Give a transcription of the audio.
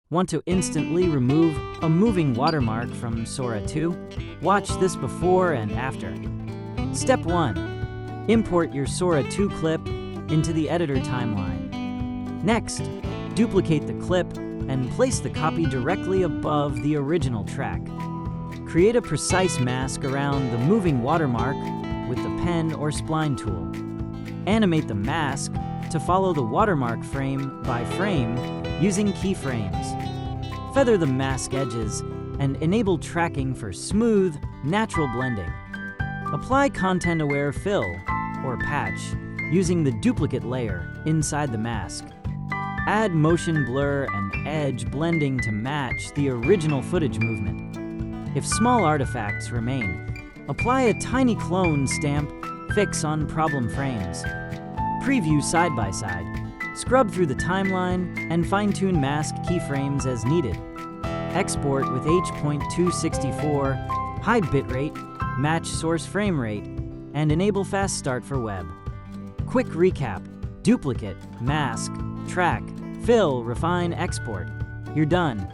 Want to instantly remove a moving watermark from Sora 2? Watch this before and after. Step 1. Import your Sora 2 clip into the editor timeline. Next, duplicate the clip and place the copy directly above the original track. Create a precise mask around the moving watermark with the pen or spline tool. Animate the mask to follow the watermark frame by frame using keyframes. Feather the mask edges and enable tracking for smooth, natural blending. Apply content-aware fill or patch using the duplicate layer inside the mask. Add motion blur and edge blending to match the original footage movement. If small artifacts remain, apply a tiny clone stamp fix on problem frames. Preview side by side. Scrub through the timeline and fine-tune mask keyframes as needed. Export with H.264, high bitrate, match source frame rate, and enable fast start for web. Quick recap: duplicate, mask, track, fill, refine, export. You're done.